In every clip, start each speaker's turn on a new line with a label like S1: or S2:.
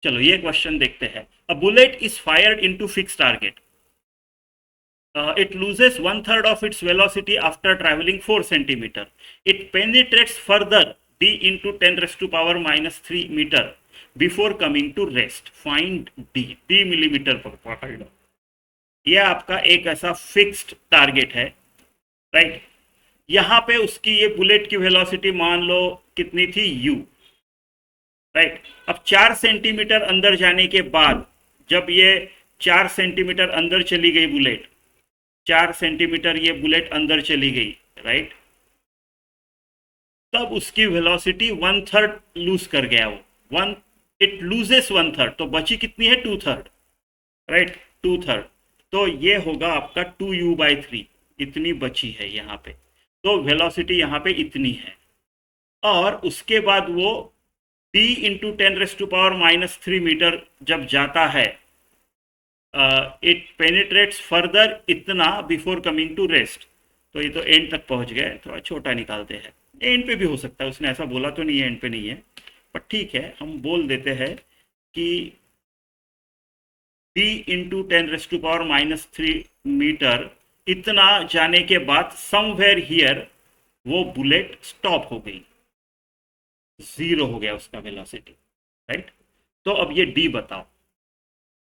S1: चलो ये क्वेश्चन देखते हैं। A bullet is fired into fix target, it loses one third of its velocity after traveling 4 centimeter. It penetrates further d into 10 raised to power minus 3 meter before coming to rest. Find d millimetre पर पकड़ लो। यह आपका एक ऐसा fixed target है, right. यहाँ पे उसकी ये बुलेट की वेलोसिटी मान लो कितनी थी, u, राइट। अब 4 सेंटीमीटर अंदर जाने के बाद जब ये 4 सेंटीमीटर अंदर चली गई बुलेट, 4 सेंटीमीटर ये बुलेट अंदर चली गई, राइट, तब उसकी वेलोसिटी वन थर्ड लूज कर गया वो, one, it loses one third, तो बची कितनी है, two third, right, two third. तो ये होगा आपका 2u/3, इतनी बची है यहाँ पे। तो वेलोसिटी यहाँ पे इतनी है, और उसके बाद वो d into 10 raise to power minus 3 metre जब जाता है, इट पेनिट्रेट्स फर्दर इतना बिफोर कमिंग टू रेस्ट। तो ये तो एंड तक पहुंच गए, थोड़ा छोटा निकालते हैं। एंड पे भी हो सकता है, उसने ऐसा बोला तो नहीं है एंड पे नहीं है, पर ठीक है हम बोल देते हैं कि d into 10 raise to power minus 3 metre इतना जाने के बाद समवेयर हियर वो बुलेट स्टॉप हो गई, जीरो हो गया उसका वेलोसिटी, राइट। तो अब ये d बताओ।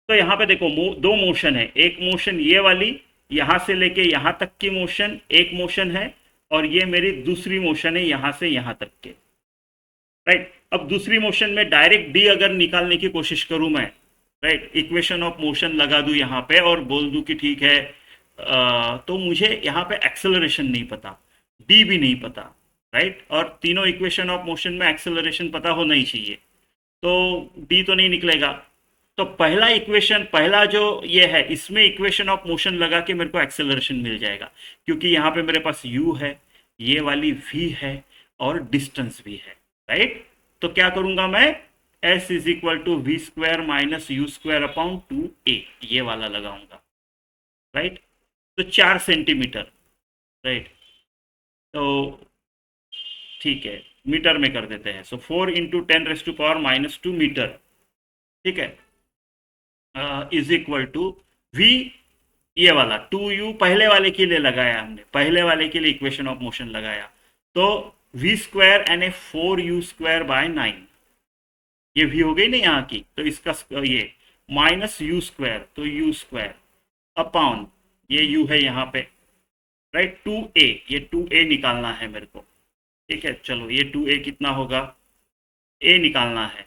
S1: तो यहाँ पे देखो दो मोशन है, एक मोशन ये वाली यहाँ से लेके यहाँ तक की मोशन एक मोशन है, और ये मेरी दूसरी मोशन है यहाँ से यहाँ तक के, राइट। अब दूसरी मोशन में डायरेक्ट डी अगर निकालने की कोशिश करूं मैं, राइट, इक्वेशन ऑफ मोशन लगा दूं यहाँ पे और बोल दूं कि ठीक है, तो मुझे यहाँ पे एक्सेलरेशन नहीं पता, डी भी नहीं पता, राइट, और तीनों इक्वेशन ऑफ मोशन में एक्सेलरेशन पता होना ही चाहिए, तो डी तो नहीं निकलेगा। तो पहला इक्वेशन, पहला जो ये है, इसमें इक्वेशन ऑफ मोशन लगा के मेरे को एक्सेलरेशन मिल जाएगा, क्योंकि यहाँ पे मेरे पास u है, ये वाली v है, और डिस्टेंस भी है, राइट। तो क्या करूंगा मैं, s is equal to V square minus U square upon 2a, ये वाला लगाऊंगा, राइट। तो 4 सेंटीमीटर, राइट, तो ठीक है मीटर में कर देते हैं। So 4 into 10 raise to power minus 2 metre, ठीक है, इज इक्वल टू वी, ये वाला 2u पहले वाले के लिए लगाया हमने, पहले वाले के लिए इक्वेशन ऑफ मोशन लगाया, तो वी स्क्वायर एन ए 4u² बाय 9, ये भी हो गई ना यहाँ की, तो इसका ये माइनस यू स्क्वायर, तो यू स्क्वायर अपॉन ये u है यहाँ पे, राइट, 2a, ये 2a निकालना है मेरे को, ठीक है। चलो ये 2a कितना होगा, a निकालना है,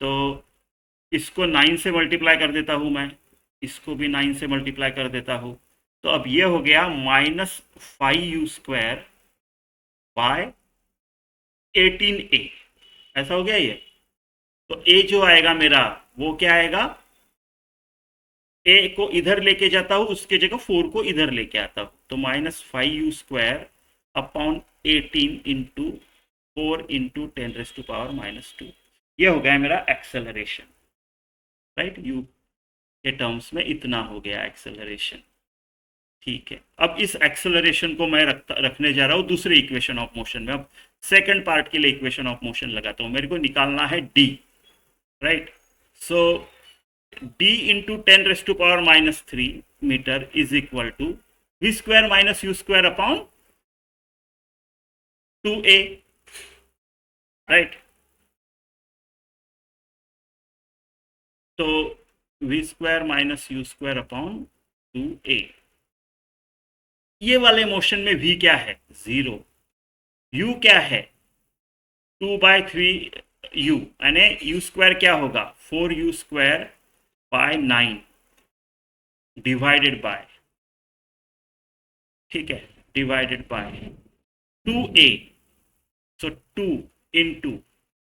S1: तो इसको 9 से मल्टीप्लाई कर देता हूँ मैं, इसको भी 9 से मल्टीप्लाई कर देता हूँ, तो अब ये हो गया -5u² बाय 18a, ऐसा हो गया ये। तो a जो आएगा मेरा वो क्या आएगा, a को इधर लेके जाता हूँ, उसके जगह 4 को इधर लेके आता हूँ, तो -5u² upon 18 into 4 into 10 raise to power minus 2, ये हो गया मेरा एक्सेलरेशन, राइट। यू के टर्म्स में इतना हो गया एक्सेलरेशन, ठीक है। अब इस एक्सेलरेशन को मैं रखने जा रहा हूँ दूसरे इक्वेशन ऑफ मोशन में। अब सेकंड पार्ट के लिए इक्वेशन ऑफ मोशन लगाता हूँ, मेरे को निकालना है D, right. So D into 10 raise to power minus 3 metre is equal to V square minus U square upon 2a, right. तो V square minus U square upon 2a, ये वाले motion में v क्या है, 0, u क्या है 2/3u, यानी you square क्या होगा 4u² बाय 9 डिवाइडेड बाय, ठीक है, divided by 2a, so 2 into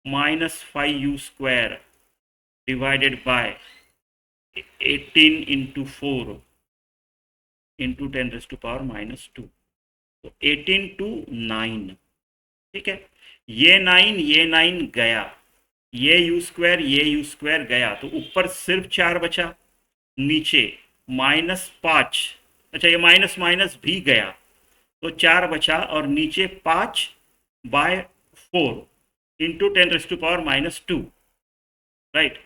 S1: -5u² divided by 18 into 4 into 10 raise to power minus 2, तो 18 टू 9, ठीक है। ये 9 गया, ये u² गया, तो ऊपर सिर्फ 4 बचा, नीचे -5, अच्छा ये माइनस माइनस भी गया, तो 4 बचा, और नीचे 5/4 into 10 raise to power minus 2, right.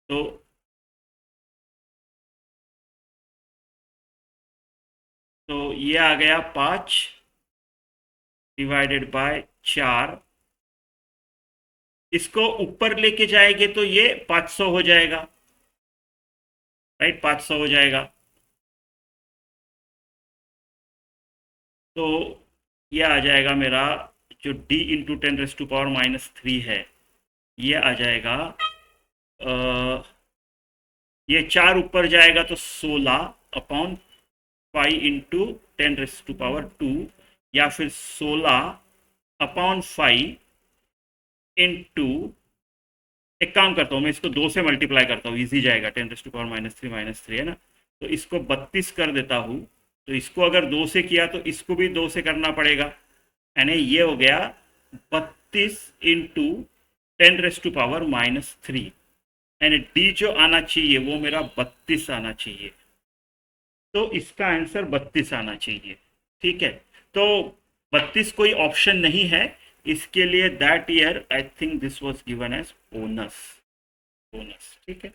S1: तो ये आ गया 5 डिवाइडेड बाय 4। इसको ऊपर लेके जाएंगे तो ये 500 हो जाएगा, राइट, 500 हो जाएगा। तो ये आ जाएगा मेरा जो d इंटू 10⁻³ है, ये आ जाएगा ये 4 ऊपर जाएगा तो 16/5 इंटू 10⁻², या फिर 16/5 इंटू, एक काम करता हूँ मैं इसको 2 से मल्टीप्लाई करता हूँ, इजी जाएगा। 10⁻³ है ना, तो इसको 32 कर देता हूँ। तो इसको अगर 2 से किया तो इसको भी 2 से करना पड़ेगा, यानी ये हो गया 32 इंटू 10⁻³ यानी डी जो आना चाहिए वो मेरा 32 आना चाहिए। तो इसका आंसर 32 आना चाहिए, ठीक है। तो 32 कोई ऑप्शन नहीं है इसके लिए। That year I think this was given as bonus, ठीक है।